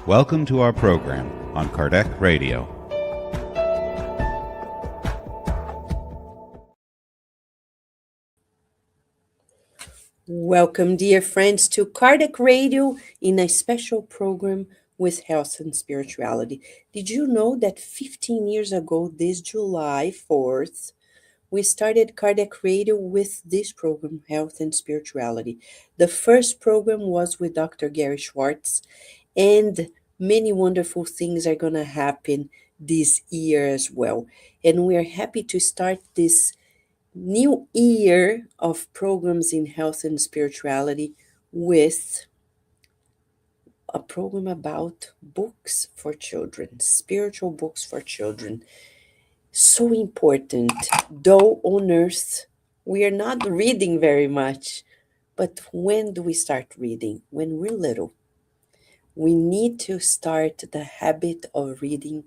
Welcome to our program on Kardec Radio. Welcome, dear friends, to Kardec Radio in a special program with health and spirituality. Did you know that 15 years ago, this July 4th, we started Kardec Radio with this program, Health and Spirituality. The first program was with Dr. Gary Schwartz, and many wonderful things are going to happen this year as well. And we are happy to start this new year of programs in health and spirituality with a program about books for children, spiritual books for children. So important. Though on earth we are not reading very much, but when do we start reading? When we're little. We need to start the habit of reading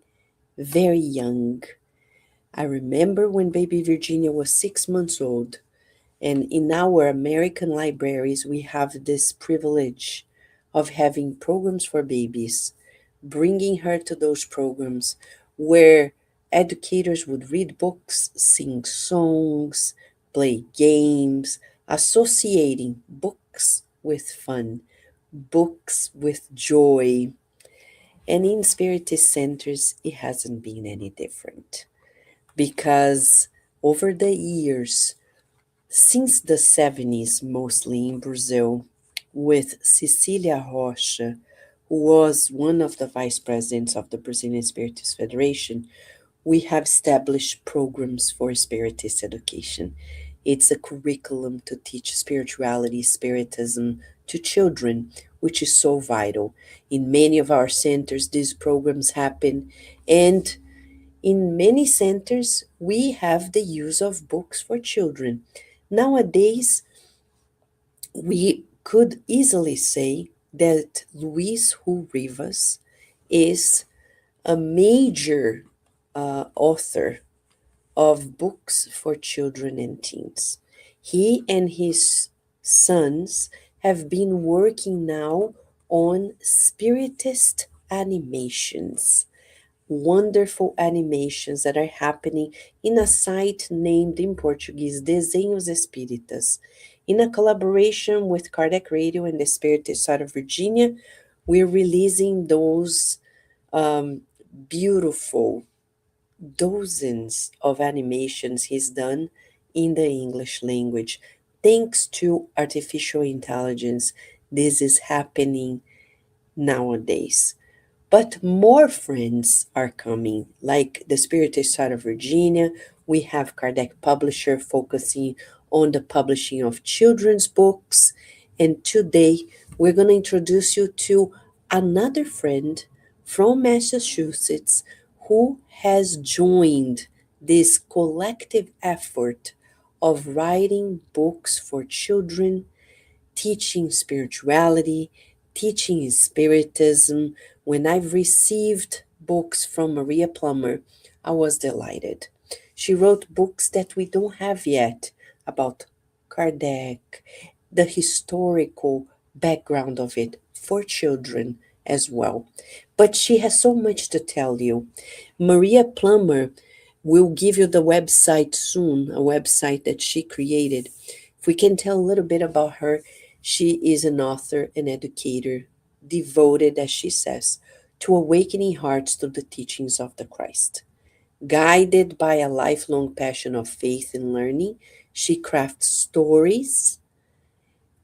very young. I remember when baby Virginia was 6 months old, and in our American libraries, we have this privilege of having programs for babies, bringing her to those programs where educators would read books, sing songs, play games, associating books with fun, books with joy. And in Spiritist centers, it hasn't been any different because over the years, since the 70s, mostly in Brazil, with Cecilia Rocha, who was one of the vice presidents of the Brazilian Spiritist Federation, we have established programs for Spiritist education. It's a curriculum to teach spirituality, Spiritism to children, which is so vital. In many of our centers, these programs happen, and in many centers, we have the use of books for children. Nowadays, we could easily say that Luis Hu Rivas is a major author of books for children and teens. He and his sons have been working now on Spiritist animations, wonderful animations that are happening in a site named in Portuguese Desenhos Espíritas. In a collaboration with Kardec Radio and the Spiritist side of Virginia, we're releasing those beautiful dozens of animations he's done in the English language. Thanks to artificial intelligence, this is happening nowadays. But more friends are coming, like the Spiritist side of Virginia. We have Kardec Publisher focusing on the publishing of children's books. And today we're going to introduce you to another friend from Massachusetts who has joined this collective effort of writing books for children, teaching spirituality, teaching spiritism. When I've received books from Maria Plummer, I was delighted. She wrote books that we don't have yet about Kardec, the historical background of it for children as well. But she has so much to tell you. Maria Plummer will give you the website soon, a website that she created. If we can tell a little bit about her, she is an author and educator, devoted, as she says, to awakening hearts to the teachings of the Christ. Guided by a lifelong passion of faith and learning, she crafts stories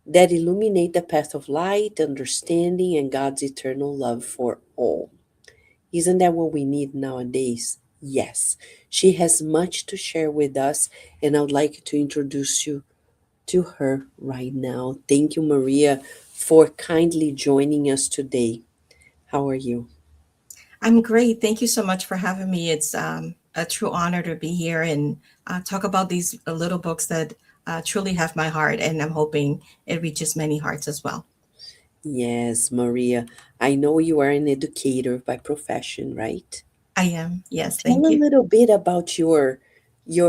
that illuminate the path of light, understanding, and God's eternal love for all. Isn't that what we need nowadays? Yes. She has much to share with us, and I would like to introduce you to her right now. Thank you, Maria, for kindly joining us today. How are you? I'm great. Thank you so much for having me. It's a true honor to be here and talk about these little books that truly have my heart, and I'm hoping it reaches many hearts as well. Yes, Maria. I know you are an educator by profession, right? I am. Yes, Tell thank a you. little bit about your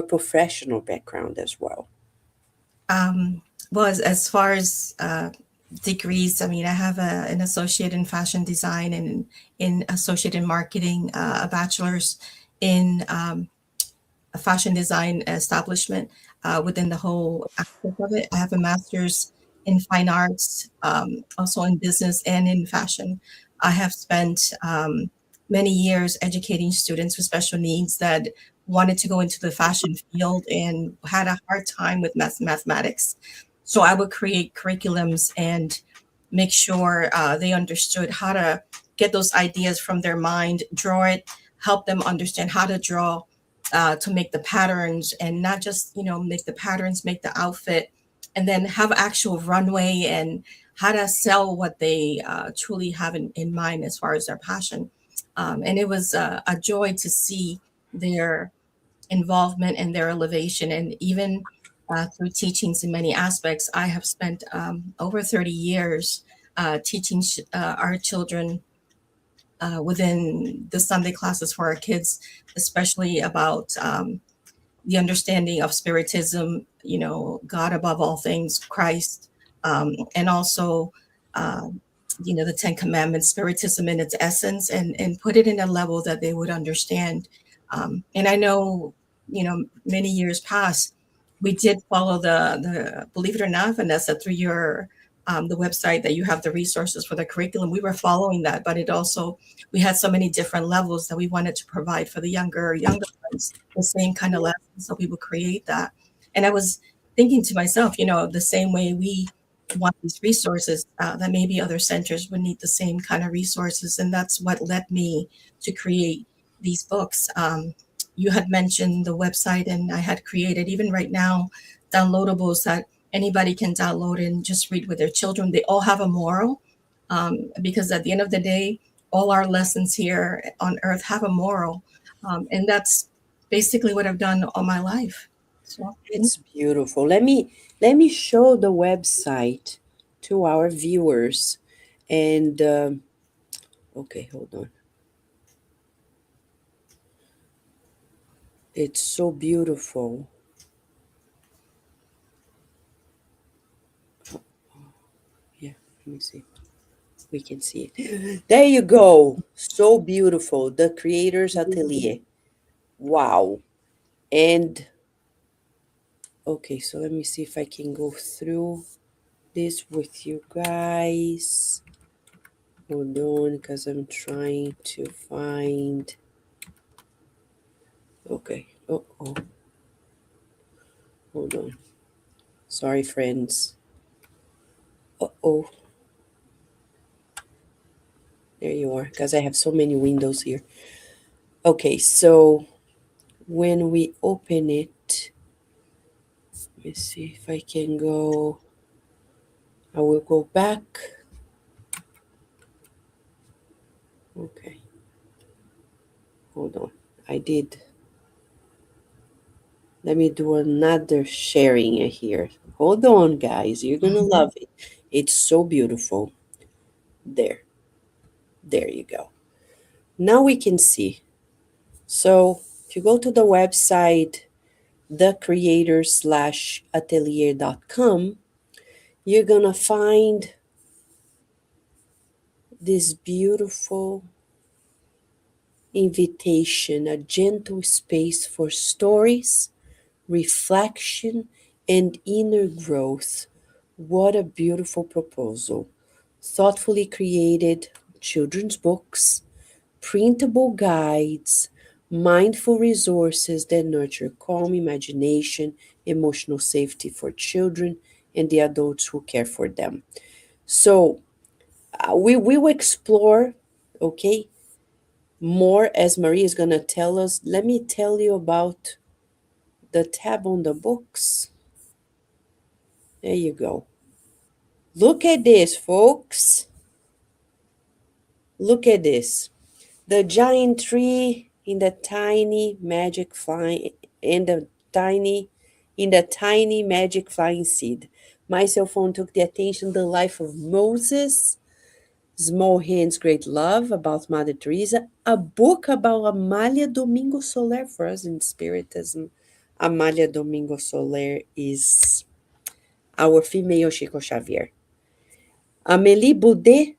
professional background as well. Well, as far as degrees. I mean, I have an associate in fashion design and in associate in marketing, a bachelor's in a fashion design establishment within the whole aspect of it. I have a master's in fine arts, also in business and in fashion. I have spent many years educating students with special needs that wanted to go into the fashion field and had a hard time with mathematics. So I would create curriculums and make sure they understood how to get those ideas from their mind, draw it, help them understand how to draw to make the patterns and not just make the patterns, make the outfit, and then have actual runway and how to sell what they truly have in mind as far as their passion. And it was a joy to see their involvement and their elevation. And even through teachings in many aspects, I have spent over 30 years teaching our children within the Sunday classes for our kids, especially about the understanding of spiritism, God above all things, Christ, and also, uh, the Ten Commandments, spiritism in its essence, and put it in a level that they would understand. And I know, many years past, we did follow believe it or not, Vanessa, through your the website that you have the resources for the curriculum. We were following that, but it also we had so many different levels that we wanted to provide for the younger ones the same kind of lessons, so we would create that. And I was thinking to myself, the same way we want these resources, that maybe other centers would need the same kind of resources, and that's what led me to create these books. You had mentioned the website, and I had created, even right now, downloadables that anybody can download and just read with their children. They all have a moral, because at the end of the day, all our lessons here on earth have a moral. And that's basically what I've done all my life. So, It's beautiful. Let me show the website to our viewers. And okay, hold on. It's so beautiful. Yeah, let me see. We can see it. There you go. So beautiful. The Creator's Atelier. Wow. And okay, so let me see if I can go through this with you guys. Hold on, because I'm trying to find. Okay. Oh, hold on. Sorry, friends. Oh, there you are, because I have so many windows here. Okay, so when we open it, let me see if I can go. I will go back. Okay, hold on. I did. Let me do another sharing here. Hold on, guys. You're gonna love it. It's so beautiful. There. There you go. Now we can see. So if you go to the website, thecreator/atelier.com, you're gonna find this beautiful invitation, a gentle space for stories, reflection, and inner growth. What a beautiful proposal. Thoughtfully created children's books, printable guides, mindful resources that nurture calm imagination, emotional safety for children and the adults who care for them. So, we will explore, okay, more as Maria is going to tell us. Let me tell you about the tab on the books. There you go. Look at this, folks. Look at this. The giant tree in the tiny magic flying in the tiny magic flying seed. My cell phone took the attention, the life of Moses, Small Hands, Great Love about Mother Teresa, a book about Amália Domingo Soler for us in Spiritism. Amália Domingo Soler is our female Chico Xavier. Amélie Boudet,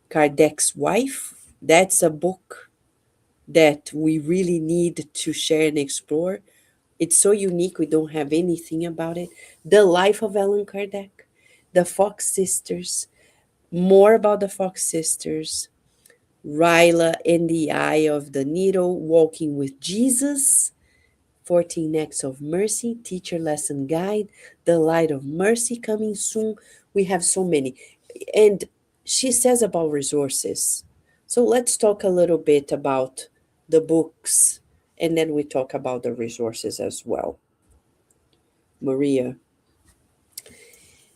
Kardec's wife. That's a book that we really need to share and explore. It's so unique, we don't have anything about it. The Life of Allan Kardec, the Fox Sisters, more about the Fox Sisters, Ryla and the Eye of the Needle, Walking with Jesus, 14 Acts of Mercy, Teacher Lesson Guide, The Light of Mercy coming soon. We have so many. And she says about resources. So let's talk a little bit about the books and then we talk about the resources as well. Maria,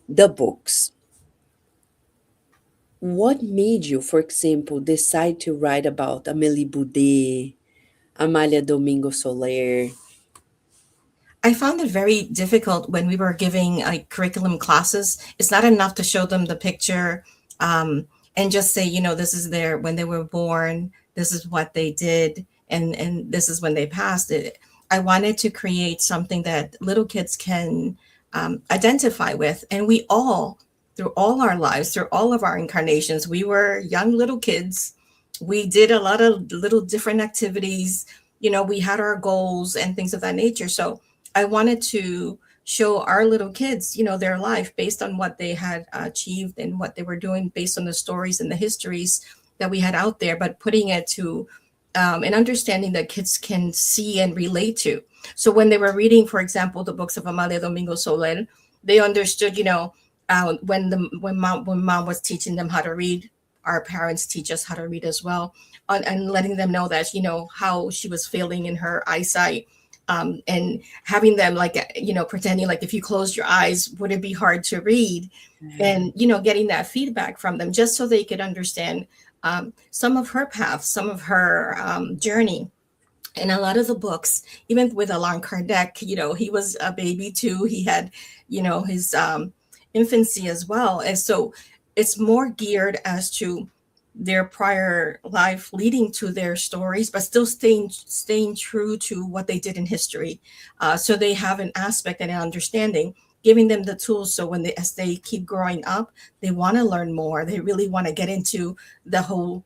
the books. What made you, for example, decide to write about Amélie Boudet, Amália Domingo Soler? I found it very difficult when we were giving like curriculum classes. It's not enough to show them the picture and just say, this is their when they were born, this is what they did, and this is when they passed it. I wanted to create something that little kids can identify with, and we all, through all our lives, through all of our incarnations, we were young little kids. We did a lot of little different activities. We had our goals and things of that nature. So I wanted to show our little kids, their life based on what they had achieved and what they were doing based on the stories and the histories that we had out there, but putting it to an understanding that kids can see and relate to. So when they were reading, for example, the books of Amalia Domingo Soler, they understood, when mom was teaching them how to read, our parents teach us how to read as well, and letting them know that, how she was failing in her eyesight, and having them like pretending like if you closed your eyes would it be hard to read, and getting that feedback from them just so they could understand some of her path, some of her journey. And a lot of the books, even with Allan Kardec, he was a baby too. He had his infancy as well, and so it's more geared as to their prior life leading to their stories, but still staying true to what they did in history. So they have an aspect and an understanding, giving them the tools. So as they keep growing up, they want to learn more. They really want to get into the whole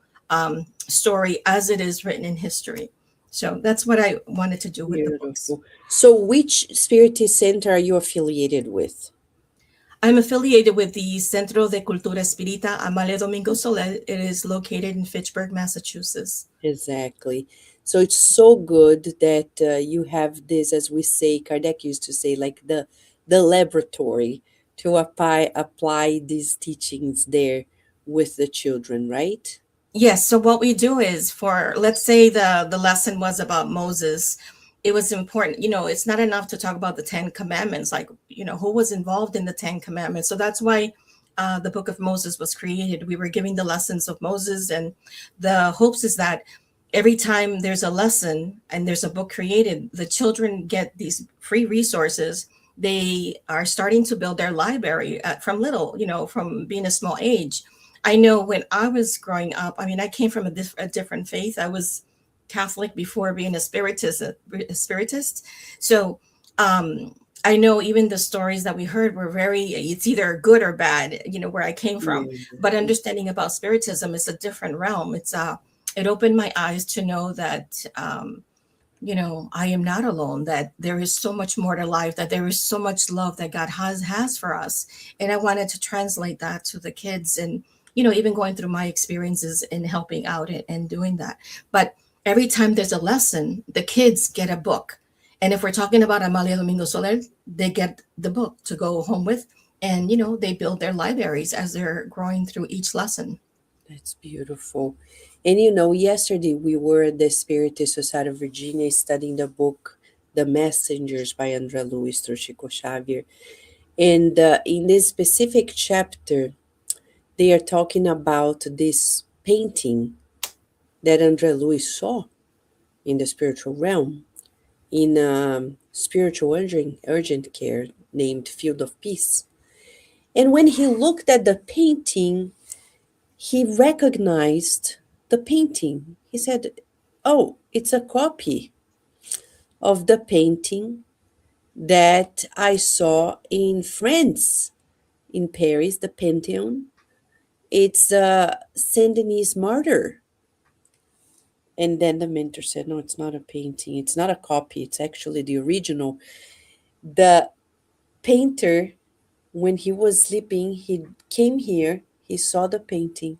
story as it is written in history. So that's what I wanted to do with the books. Beautiful. So which Spiritist center are you affiliated with? I'm affiliated with the Centro de Cultura Espírita Amalia Domingo Soler. It is located in Fitchburg, Massachusetts. Exactly. So it's so good that you have this, as we say, Kardec used to say, like the laboratory to apply these teachings there with the children, right? Yes. So what we do is, for let's say the lesson was about Moses, it was important. It's not enough to talk about the Ten Commandments, like who was involved in the Ten Commandments. So that's why the Book of Moses was created. We were giving the lessons of Moses, and the hopes is that every time there's a lesson and there's a book created, the children get these free resources. They are starting to build their library from little, from being a small age. I know when I was growing up, I mean, I came from a different faith. I was Catholic before being a spiritist. So I know even the stories that we heard were it's either good or bad, where I came from. Yeah. But understanding about spiritism is a different realm. It opened my eyes to know that I am not alone, that there is so much more to life, that there is so much love that God has for us. And I wanted to translate that to the kids, and, even going through my experiences in helping out and doing that. But every time there's a lesson, the kids get a book. And if we're talking about Amalia Domingo Soler, they get the book to go home with. And, they build their libraries as they're growing through each lesson. That's beautiful. And yesterday we were at the Spiritist Society of Virginia studying the book The Messengers by André Luiz through Chico Xavier. And in this specific chapter, they are talking about this painting that André Luiz saw in the spiritual realm in spiritual urgent care named Field of Peace. And when he looked at the painting, he recognized the painting. He said, "Oh, it's a copy of the painting that I saw in France, in Paris, the Pantheon, It's Sandinese martyr. And then the mentor said, no, it's not a painting. It's not a copy. It's actually the original. The painter, when he was sleeping, he came here, he saw the painting,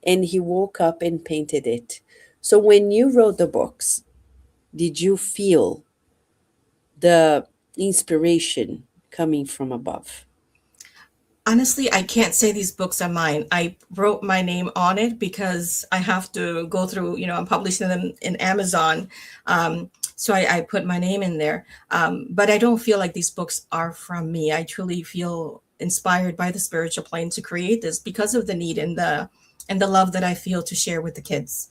and he woke up and painted it. So when you wrote the books, did you feel the inspiration coming from above? Honestly, I can't say these books are mine. I wrote my name on it because I have to go through, I'm publishing them in Amazon. So I put my name in there. But I don't feel like these books are from me. I truly feel inspired by the spiritual plane to create this because of the need and the love that I feel to share with the kids.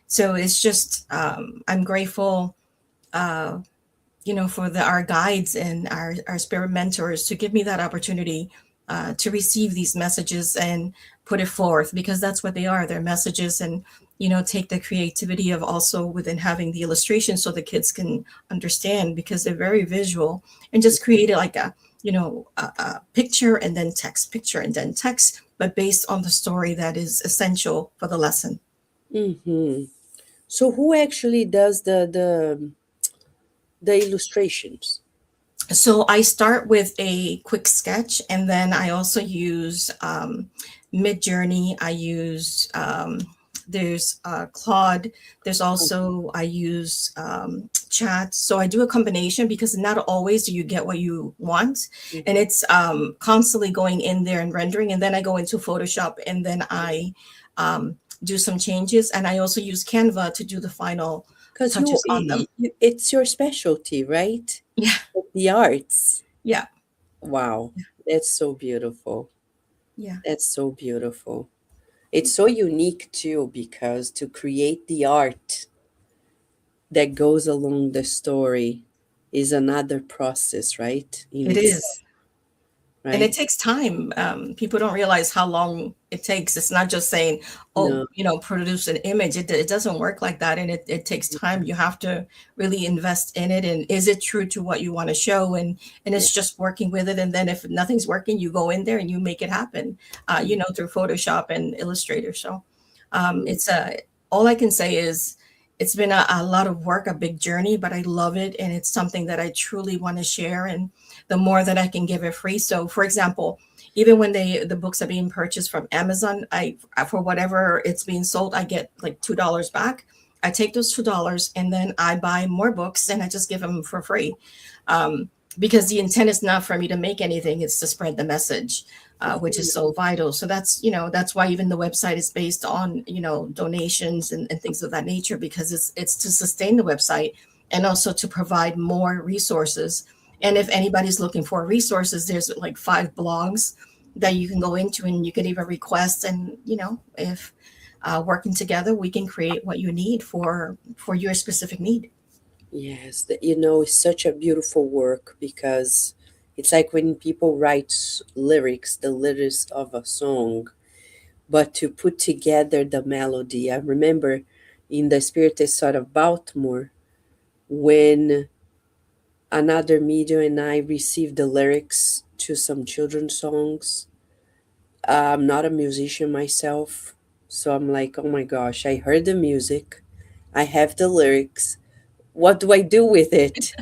So it's just I'm grateful uh, for our guides and our spirit mentors to give me that opportunity to receive these messages and put it forth because that's what they are. They're messages and, take the creativity of also within having the illustration so the kids can understand because they're very visual and just create it like a picture and then text, picture and then text, but based on the story that is essential for the lesson. Mm-hmm. So who actually does the illustrations? So I start with a quick sketch, and then I also use Mid Journey. I use there's Claude. There's also I use Chat. So I do a combination because not always do you get what you want, and it's constantly going in there and rendering. And then I go into Photoshop, and then I do some changes, and I also use Canva to do the final Because touches on them. it's your specialty, right? Yeah, The arts. yeah, Wow, that's so beautiful. yeah. That's so beautiful. It's so unique too, because to create the art that goes along the story is another process, right? In It itself, is. And right? it takes time. People don't realize how long it takes. It's not just saying, oh, No. produce an image. It doesn't work like that. And it takes time. You have to really invest in it. And is it true to what you want to show? And Yeah. it's just working with it. And then if nothing's working, you go in there and you make it happen, through Photoshop and Illustrator. So it's all I can say is it's been a lot of work, a big journey, but I love it. And it's something that I truly want to share. And the more that I can give it free. So for example, even when the books are being purchased from Amazon, I for whatever it's being sold, I get like $2 back. I take those $2 and then I buy more books and I just give them for free. Because the intent is not for me to make anything, it's to spread the message, which is so vital. So that's why even the website is based on, donations and things of that nature, because it's to sustain the website and also to provide more resources. And if anybody's looking for resources, there's like 5 blogs that you can go into and you can even request. And, if working together, we can create what you need for your specific need. Yes, it's such a beautiful work because it's like when people write lyrics, the lyrics of a song, but to put together the melody. I remember in the Spirit Sort of Baltimore when another medium and I received the lyrics to some children's songs. I'm not a musician myself, so I'm like, oh my gosh, I heard the music, I have the lyrics. What do I do with it?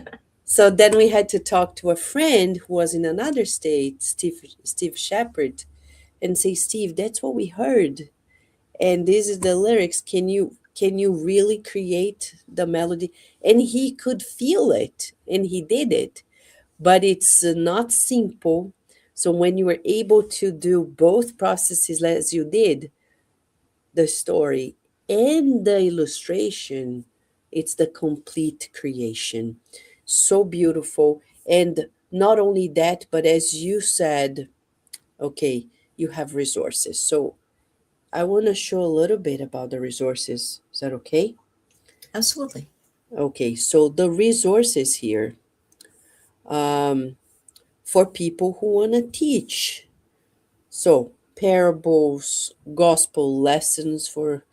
So then we had to talk to a friend who was in another state, Steve Shepard, and say, Steve, that's what we heard, and this is the lyrics. Can you really create the melody? And he could feel it, and he did it. But it's not simple. So when you were able to do both processes as you did, the story and the illustration, it's the complete creation. So beautiful. And not only that, but as you said, okay, you have resources. So I want to show a little bit about the resources. Is that okay? Absolutely. Okay, so the resources here, um, for people who want to teach. So, parables, gospel lessons for,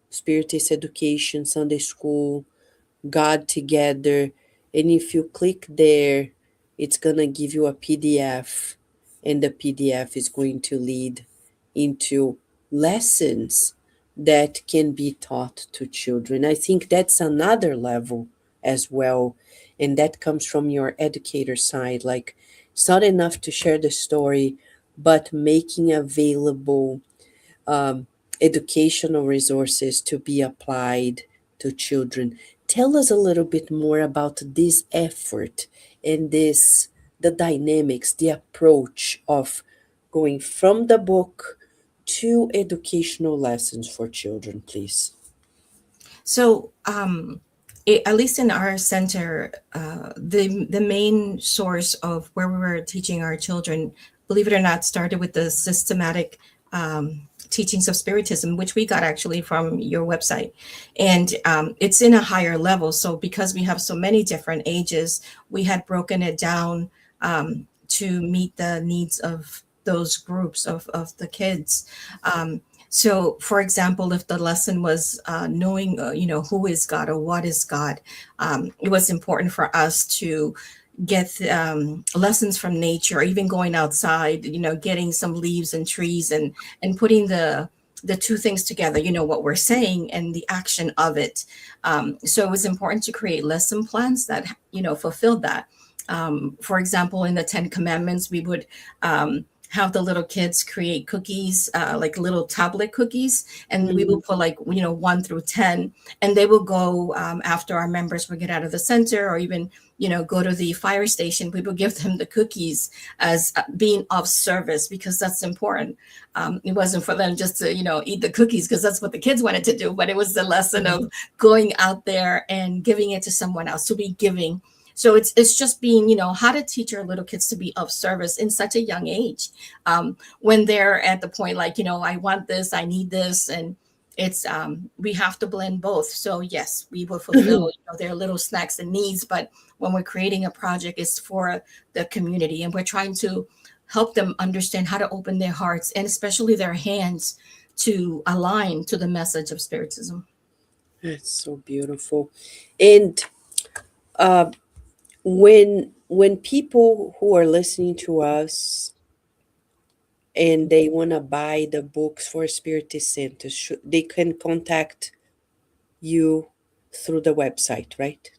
spiritist education, Sunday school, God together. And if you click there, it's going to give you a PDF. and the PDF is going to lead into lessons that can be taught to children. I think that's another level as well. And that comes from your educator side. Like, it's not enough to share the story, but making available um, educational resources to be applied to children. Tell us a little bit more about this effort and this the dynamics, the approach of going from the book to educational lessons for children, please. So, at least in our center, the main source of where we were teaching our children, believe it or not, started with the systematic teachings of Spiritism, which we got actually from your website, and it's in a higher level. So, because we have so many different ages, we had broken it down to meet the needs of those groups of the kids. So, for example, if the lesson was knowing, who is God or what is God, it was important for us to get lessons from nature, or even going outside, getting some leaves and trees and putting the two things together, what we're saying and the action of it. So it was important to create lesson plans that, fulfilled that. For example, in the Ten Commandments, we would have the little kids create cookies, like little tablet cookies, and we will Mm, put like 1 through 10, and they will go after our members would get out of the center, or even go to the fire station. We will give them the cookies as being of service, because that's important. It wasn't for them just to eat the cookies because that's what the kids wanted to do, but it was the lesson of going out there and giving it to someone else, to be giving. So it's just being, how to teach our little kids to be of service in such a young age, when they're at the point like, I want this, I need this, and it's we have to blend both. So yes, we will fulfill their little snacks and needs, but when we're creating a project, it's for the community, and we're trying to help them understand how to open their hearts and especially their hands to align to the message of Spiritism. that's so beautiful. And uh, when people who are listening to us and they want to buy the books for Spiritist Center, they can contact you through the website, right?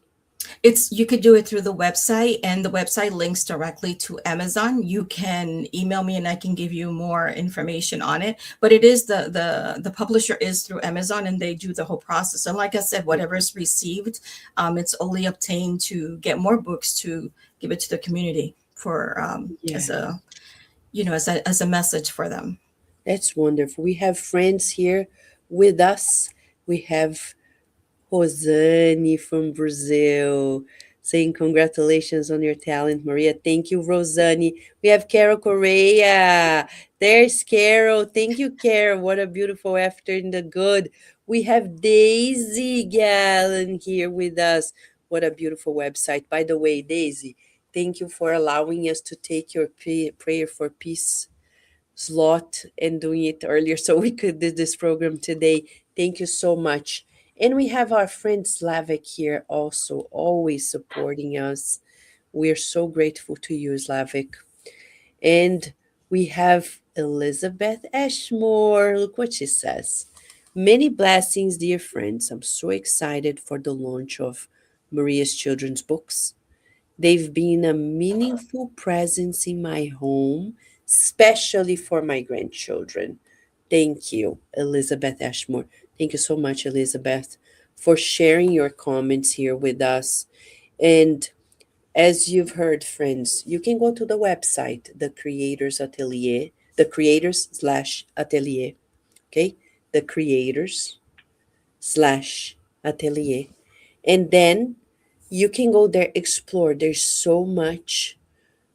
It's You could do it through the website, and the website links directly to Amazon. You can email me and I can give you more information on it. But it is the publisher is through Amazon, and they do the whole process. And like I said, whatever is received, it's only obtained to get more books to give it to the community for Yeah, as a message for them. that's wonderful. We have friends here with us. We have Rosane from Brazil saying congratulations on your talent, Maria. Thank you, Rosane. We have Carol Correa. There's Carol. Thank you, Carol. What a beautiful after in the good. We have Daisy Gallen here with us. What a beautiful website. By the way, Daisy, thank you for allowing us to take your prayer for peace slot and doing it earlier so we could do this program today. Thank you so much. And we have our friend Slavik here also, always supporting us. We're so grateful to you, Slavik. And we have Elizabeth Ashmore. Look what she says. Many blessings, dear friends. I'm so excited for the launch of Maria's children's books. They've been a meaningful presence in my home, especially for my grandchildren. Thank you, Elizabeth Ashmore. Thank you so much, Elizabeth, for sharing your comments here with us. And as you've heard, friends, you can go to the website, the Creators Atelier, the Creators slash Atelier, okay? The Creators slash Atelier. And then you can go there, explore. There's so much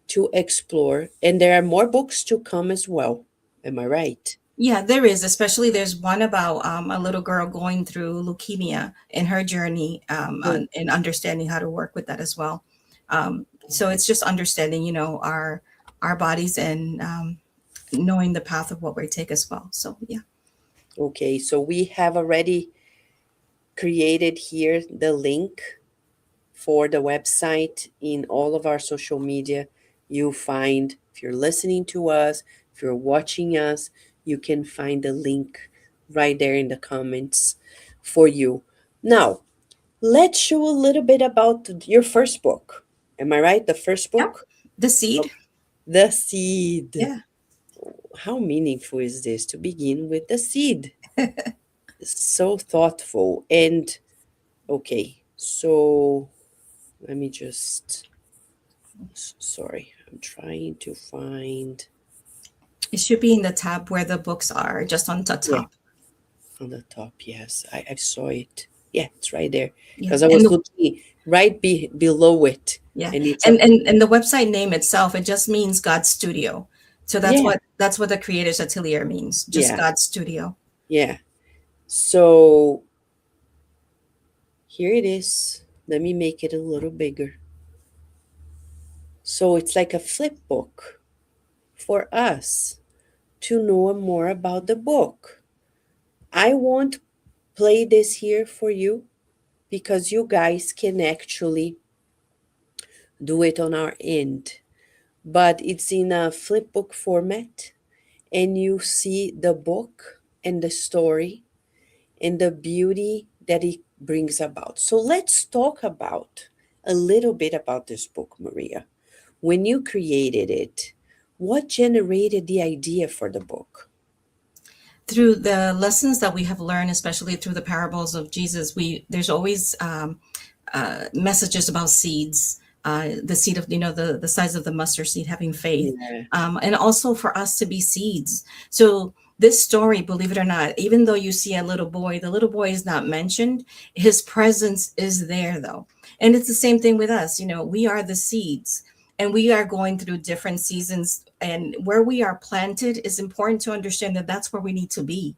to explore, and there are more books to come as well. Am I right? Yeah, there is. Especially there's one about a little girl going through leukemia and her journey, Oh, and understanding how to work with that as well. So it's just understanding, our bodies, and knowing the path of what we take as well. So yeah. okay. So we have already created here the link for the website in all of our social media. you'll find, if you're listening to us, if you're watching us, you can find the link right there in the comments for you. Now, let's show a little bit about your first book. Am I right? The first Yep. book? The seed. The Seed. Yeah. How meaningful is this to begin with the seed? So thoughtful. And okay, so let me just, sorry, I'm trying to find, It should be in the tab where the books are, just on the yeah, top. on the top. Yes, I saw it. Yeah, it's right there. Yeah. Because I was looking right below it. Yeah. And it's And, up. and the website name itself, it just means God's studio. So Yeah, that's what the creator's atelier means. Just yeah, God's studio. yeah. So here it is. Let me make it a little bigger. So it's like a flip book for us to know more about the book. I won't play this here for you because you guys can actually do it on our end. But it's in a flip book format, and you see the book and the story and the beauty that it brings about. So let's talk about a little bit about this book, Maria. When you created it, what generated the idea for the book? Through the lessons that we have learned, especially through the parables of Jesus, there's always messages about seeds, the seed of, the size of the mustard seed, having faith, Yeah. and also for us to be seeds. So this story, believe it or not, even though you see a little boy, the little boy is not mentioned. His presence is there, though. And it's the same thing with us. We are the seeds, and we are going through different seasons. And where we are planted is important to understand that that's where we need to be.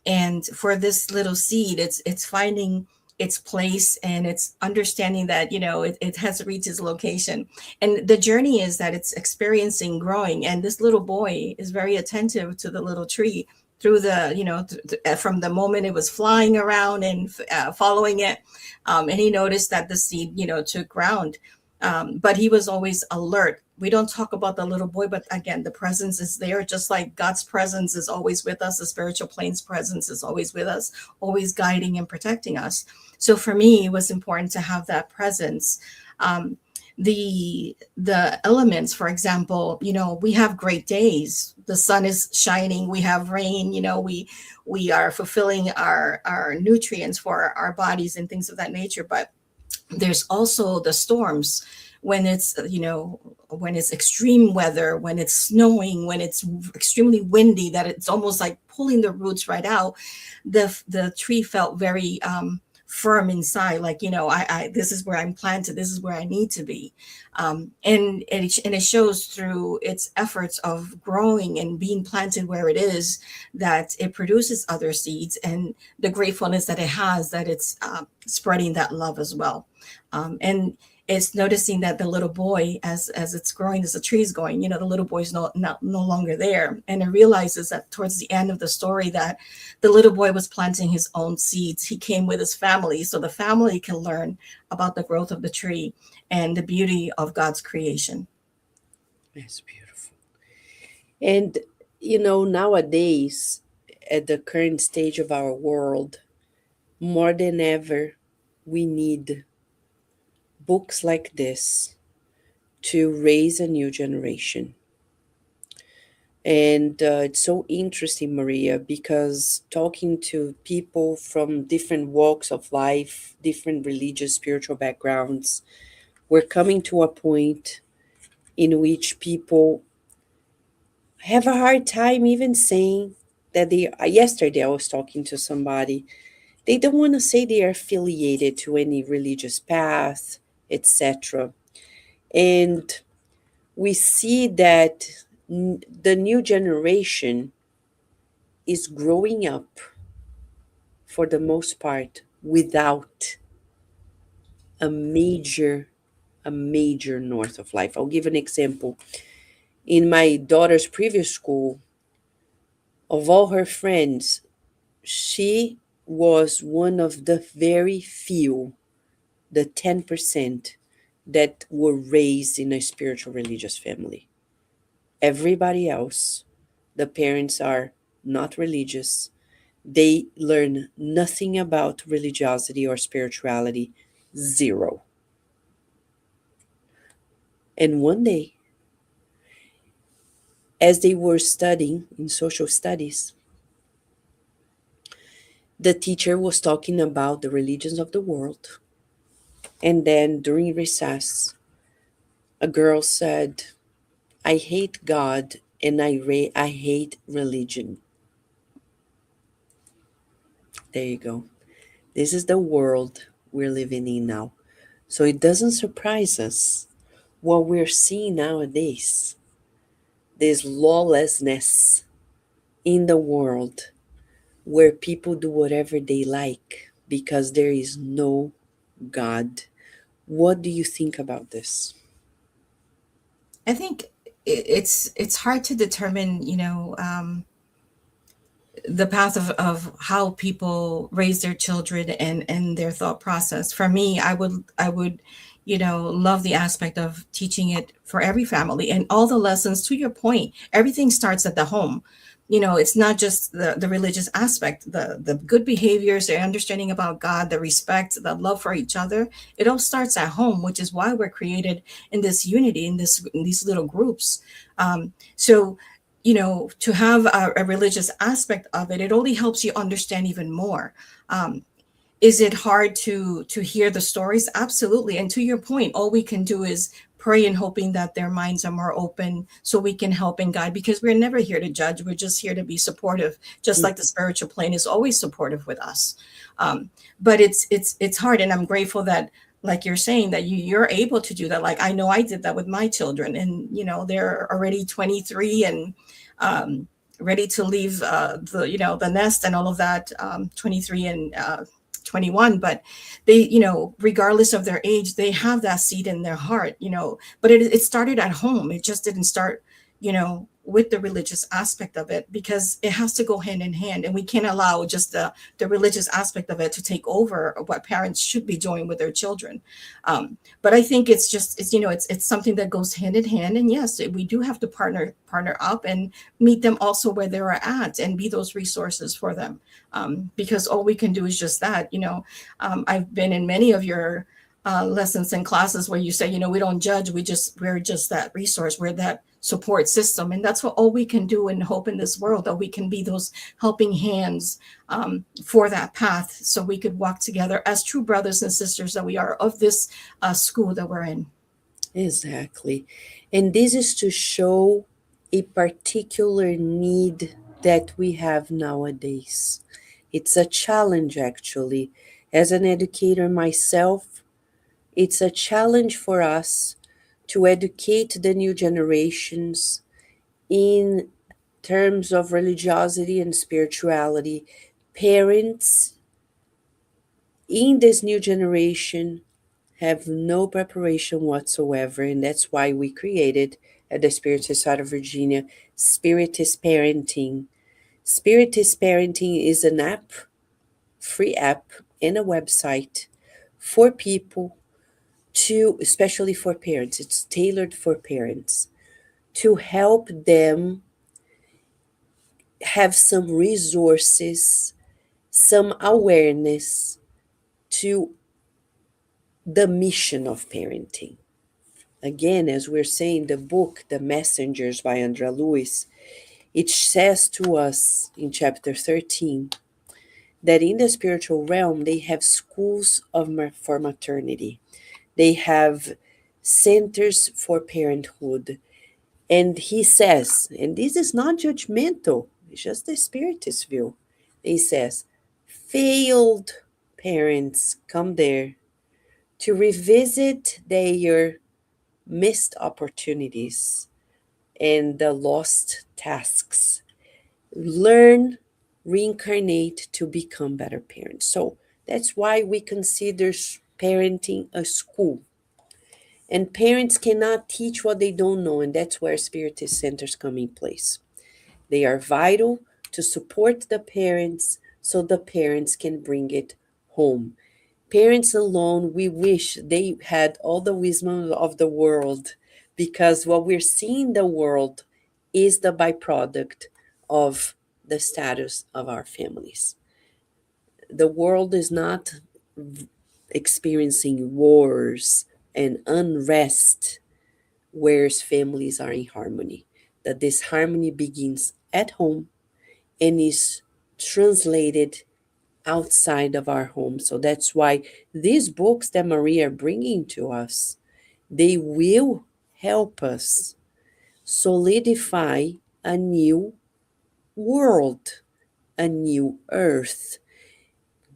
And for this little seed, it's finding its place, and it's understanding that it has reached its location. And the journey is that it's experiencing growing, and this little boy is very attentive to the little tree through the from the moment it was flying around and following it, and he noticed that the seed took ground, but he was always alert. We don't talk about the little boy, but again, the presence is there, just like God's presence is always with us. The spiritual plane's presence is always with us, always guiding and protecting us. So for me, it was important to have that presence. Um, the elements, for example, we have great days. The sun is shining. We have rain. We are fulfilling our nutrients for our bodies and things of that nature. But there's also the storms, when it's extreme weather, when it's snowing, when it's extremely windy, that it's almost like pulling the roots right out. The tree felt very firm inside, like, I this is where I'm planted, this is where I need to be. And it shows through its efforts of growing and being planted where it is, that it produces other seeds, and the gratefulness that it has, that it's spreading that love as well. And it's noticing that the little boy, as it's growing, as the tree's going, the little boy's no longer there. And it realizes that towards the end of the story, that the little boy was planting his own seeds. He came with his family, so the family can learn about the growth of the tree and the beauty of God's creation. That's beautiful. And, nowadays, at the current stage of our world, more than ever, we need books like this to raise a new generation. And it's so interesting, Maria, because talking to people from different walks of life, different religious, spiritual backgrounds, we're coming to a point in which people have a hard time even saying that they. Yesterday, I was talking to somebody. They don't want to say they are affiliated to any religious path, etc. And we see that the new generation is growing up, for the most part, without a major north of life. I'll give an example. In my daughter's previous school, of all her friends, she was one of the very few, the 10%, that were raised in a spiritual religious family. Everybody else, the parents are not religious. They learn nothing about religiosity or spirituality, zero. And one day, as they were studying in social studies, the teacher was talking about the religions of the world. And then during recess, a girl said, I hate God and I hate religion. There you go. This is the world we're living in now. So it doesn't surprise us what we're seeing nowadays, this lawlessness in the world where people do whatever they like because there is no God. What do you think about this? I think it's hard to determine, the path of how people raise their children and their thought process. For me, I would love the aspect of teaching it for every family and all the lessons. To your point, everything starts at the home. It's not just the religious aspect, the good behaviors, the understanding about God, the respect, the love for each other. It all starts at home, which is why we're created in this unity, in these little groups. So to have a religious aspect of it, it only helps you understand even more. Um, is it hard to hear the stories? Absolutely. And to your point, all we can do is pray and hoping that their minds are more open so we can help and guide, because we're never here to judge. We're just here to be supportive, just like the spiritual plane is always supportive with us. Um, but it's hard, and I'm grateful that, like you're saying, that you're able to do that. Like I know I did that with my children, and they're already 23 and um, ready to leave the nest and all of that. 23 and 21, but they, regardless of their age, they have that seed in their heart. But it started at home. It just didn't start with the religious aspect of it, because it has to go hand in hand, and we can't allow just the religious aspect of it to take over what parents should be doing with their children. But I think it's something that goes hand in hand, and yes, we do have to partner up and meet them also where they're at and be those resources for them. Because all we can do is just that. I've been in many of your lessons and classes where you say, we don't judge, we're just that resource, we're that support system, and that's what all we can do, and hope in this world that we can be those helping hands for that path, so we could walk together as true brothers and sisters that we are of this school that we're in. Exactly. And this is to show a particular need that we have nowadays. It's a challenge, actually. As an educator myself, it's a challenge for us to educate the new generations in terms of religiosity and spirituality. Parents in this new generation have no preparation whatsoever, and that's why we created at the Spirit Society of Virginia Spirit is Parenting. Spirit is Parenting is an app, free app, and a website for people to, especially for parents, it's tailored for parents to help them have some resources, some awareness to the mission of parenting. Again, as we're saying, the book, The Messengers by Andrea Lewis, it says to us in chapter 13 that in the spiritual realm, they have schools for maternity. They have centers for parenthood. And he says, and this is not judgmental, it's just the spiritist view. He says, failed parents come there to revisit their missed opportunities and the lost tasks. Learn, reincarnate to become better parents. So that's why we consider parenting a school. And parents cannot teach what they don't know, and that's where spiritist centers come in place. They are vital to support the parents so the parents can bring it home. Parents alone, we wish they had all the wisdom of the world, because what we're seeing in the world is the byproduct of the status of our families. The world is not experiencing wars and unrest, whereas families are in harmony. That this harmony begins at home and is translated outside of our home. So that's why these books that Maria are bringing to us, they will help us solidify a new world, a new earth,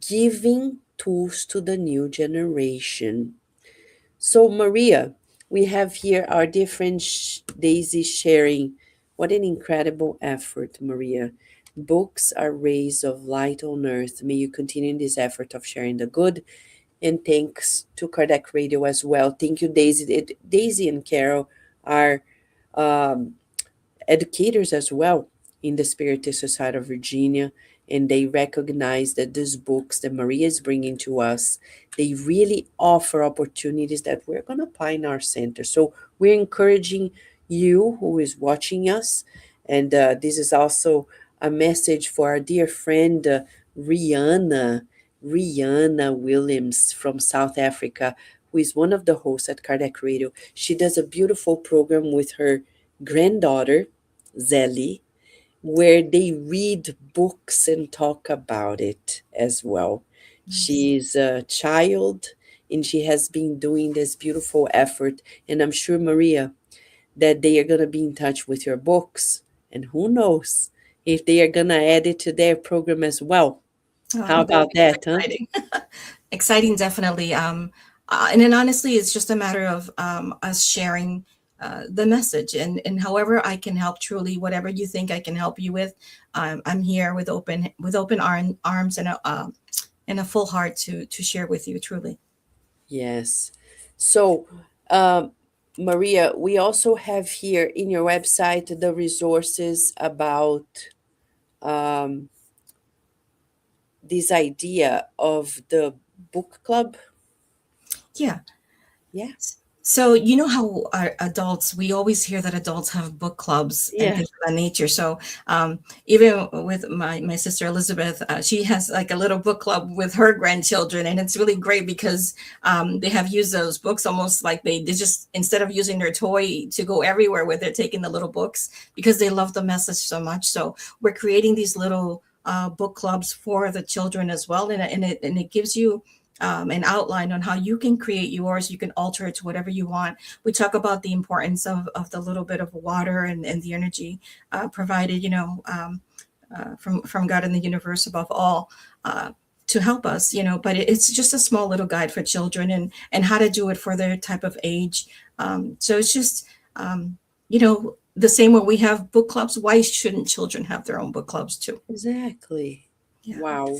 giving tools to the new generation. So, Maria, we have here our dear friend Daisy sharing. What an incredible effort, Maria. Books are rays of light on earth. May you continue in this effort of sharing the good. And thanks to Kardec Radio as well. Thank you, Daisy. Daisy and Carol are um, educators as well in the Spiritist Society of Virginia, and they recognize that these books that Maria is bringing to us, they really offer opportunities that we're going to apply in our center. So we're encouraging you who is watching us, and this is also a message for our dear friend Rihanna, Rihanna Williams from South Africa, who is one of the hosts at Kardec Radio. She does a beautiful program with her granddaughter, Zelly, where they read books and talk about it as well. Nice. She's a child and she has been doing this beautiful effort. And I'm sure, Maria, that they are going to be in touch with your books. And who knows if they are going to add it to their program as well. How Oh, that would about be so that, huh? exciting. Exciting, definitely. And then honestly, it's just a matter of us sharing the message, and however I can help. Truly, whatever you think I can help you with, I'm here with open arms and a full heart to share with you. Truly. Yes. So, um, Maria, we also have here in your website the resources about um, this idea of the book club. Yeah. Yeah. So you know how our adults, we always hear that adults have book clubs and Yeah. things of that nature. So even with my sister Elizabeth, she has like a little book club with her grandchildren, and it's really great because they have used those books almost like they just, instead of using their toy to go everywhere with it, taking the little books because they love the message so much. So we're creating these little book clubs for the children as well, and it gives you an outline on how you can create yours. You can alter it to whatever you want. We talk about the importance of the little bit of water and the energy provided, from God and the universe above all. To help us, but it's just a small little guide for children and how to do it for their type of age. So it's just, the same way we have book clubs. Why shouldn't children have their own book clubs too? Exactly. Yeah. Wow.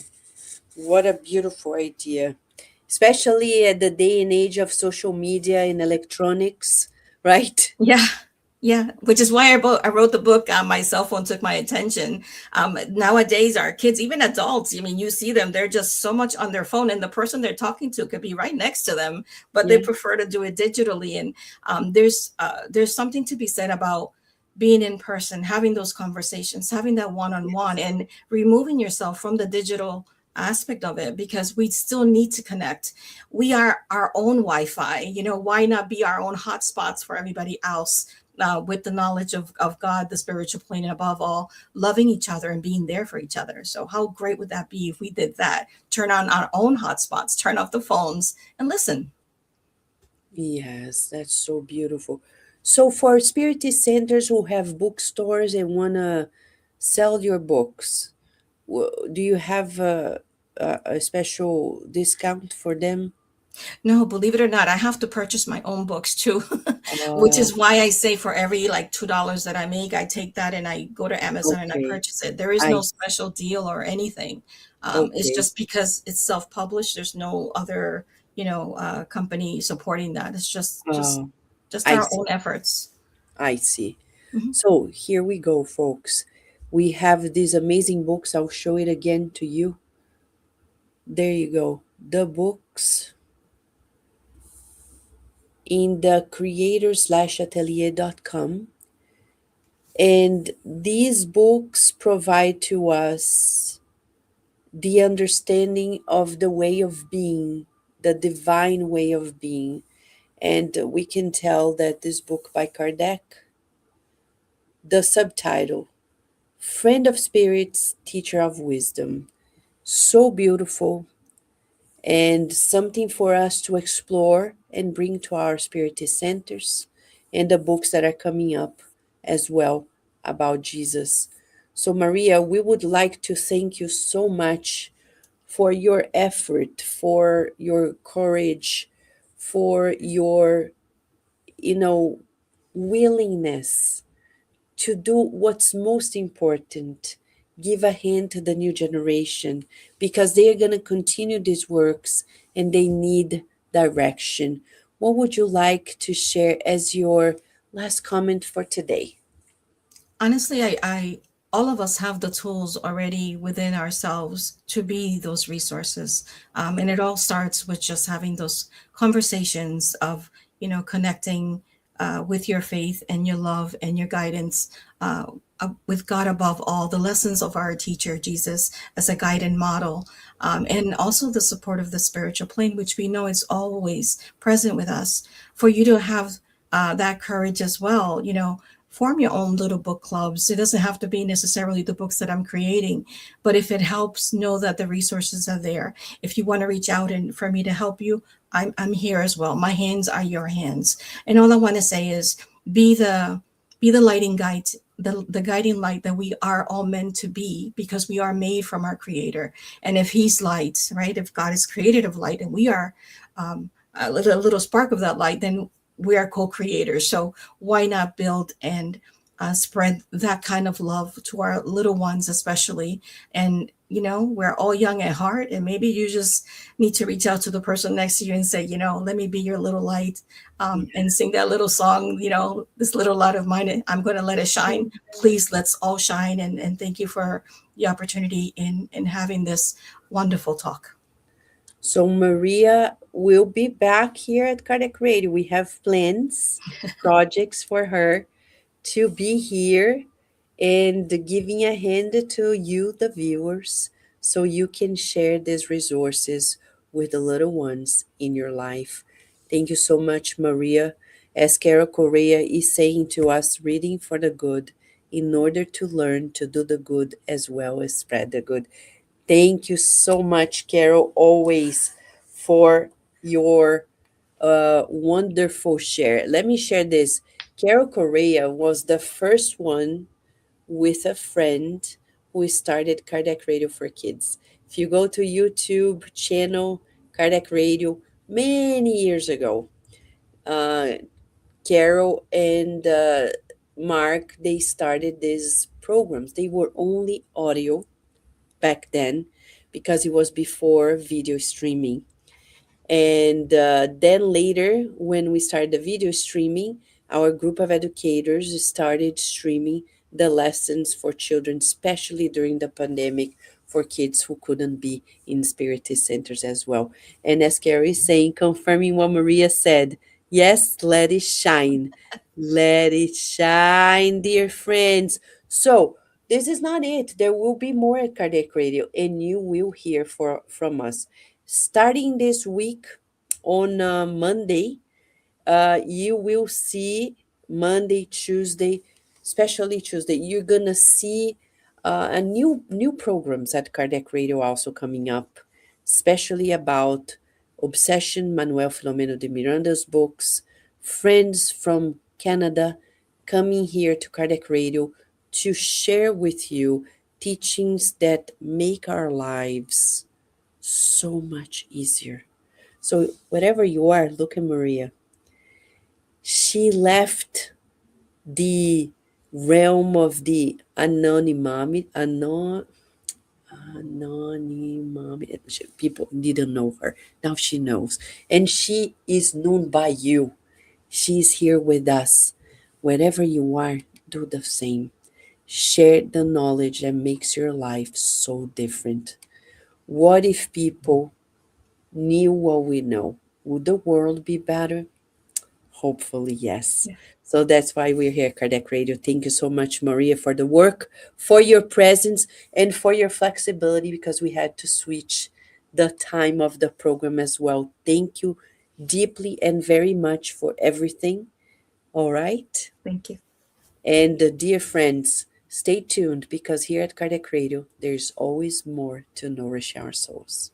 What a beautiful idea. Especially at the day and age of social media and electronics, right? Yeah, yeah, which is why I wrote the book. My cell phone took my attention. Nowadays, our kids, even adults, I mean, you see them, they're just so much on their phone, and the person they're talking to could be right next to them, but they Yeah. prefer to do it digitally. And there's something to be said about being in person, having those conversations, having that one-on-one, and removing yourself from the digital aspect of it, because we still need to connect. We are our own Wi-Fi. Why not be our own hotspots for everybody else, with the knowledge of God, the spiritual plane, and above all, loving each other and being there for each other. So how great would that be if we did that? Turn on our own hotspots, turn off the phones, and listen. Yes, that's so beautiful. So for spiritist centers who have bookstores and want to sell your books, do you have a special discount for them? No, believe it or not, I have to purchase my own books too, which Oh, is why I say for every like $2 that I make, I take that and I go to Amazon and I okay. purchase it. There is I no special deal or anything. It's okay. just because it's self-published. There's no other, company supporting that. It's just just Oh, just I our see. own efforts. I see. Mhm. So here we go, folks. We have these amazing books. I'll show it again to you. There you go. The books books in the creator/atelier.com. And these books provide to us the understanding of the way of being, the divine way of being. And we can tell that this book by Kardec, the subtitle, Friend of Spirits, Teacher of Wisdom, so beautiful and something for us to explore and bring to our spiritist centers, and the books that are coming up as well about Jesus. So, Maria, we would like to thank you so much for your effort, for your courage, for your, you know, willingness to do what's most important, give a hand to the new generation, because they are going to continue these works and they need direction. What would you like to share as your last comment for today? Honestly, I all of us have the tools already within ourselves to be those resources, and it all starts with just having those conversations of connecting with your faith and your love and your guidance, with God above all, the lessons of our teacher Jesus as a guide and model, and also the support of the spiritual plane, which we know is always present with us. For you to have that courage as well, form your own little book clubs. It doesn't have to be necessarily the books that I'm creating, but if it helps, know that the resources are there. If you want to reach out and for me to help you, I'm here as well. My hands are your hands. And all I want to say is be the be the lighting guide, the guiding light that we are all meant to be, because we are made from our creator. And if he's light, right? If God is created of light and we are a little spark of that light, then we are co-creators. So why not build and spread that kind of love to our little ones, especially? And we're all young at heart, and maybe you just need to reach out to the person next to you and say, let me be your little light, and sing that little song, this little light of mine, I'm going to let it shine. Please, let's all shine. And thank you for the opportunity in having this wonderful talk. So, Maria will be back here at Cardiac Radio. We have plans, projects for her to be here and giving a hand to you, the viewers, so you can share these resources with the little ones in your life. Thank you so much, Maria. As Carol Correa is saying to us, reading for the good in order to learn to do the good as well as spread the good. Thank you so much, Carol, always for your wonderful share. Let me share this. Carol Correa was the first one with a friend who started Cardiac Radio for Kids. If you go to YouTube channel Cardiac Radio many years ago, uh, Carol and Mark, they started these programs. They were only audio back then because it was before video streaming. And then later, when we started the video streaming, our group of educators started streaming the lessons for children, especially during the pandemic, for kids who couldn't be in spiritist centers as well. And as Carrie is saying, confirming what Maria said, yes, let it shine. Let it shine, dear friends. So, this is not it. There will be more at Cardiac Radio, and you will hear from us starting this week on Monday. You will see Monday, Tuesday, especially Tuesday. You're gonna see a new programs at Cardiac Radio also coming up, especially about Obsession, Manuel Filomeno de Miranda's books, friends from Canada coming here to Cardiac Radio to share with you teachings that make our lives so much easier. So wherever you are, look at Maria. She left the realm of the anonymity. People didn't know her. Now she knows. And she is known by you. She's here with us. Wherever you are, do the same. Share the knowledge that makes your life so different. What if people knew what we know. Would the world be better? Hopefully, yes. Yeah. So that's why we're here, Kardec Radio. Thank you so much, Maria, for the work, for your presence, and for your flexibility because we had to switch the time of the program as well. Thank you deeply and very much for everything. All right. Thank you. And dear friends, stay tuned because here at Kardec Radio, there's always more to nourish our souls.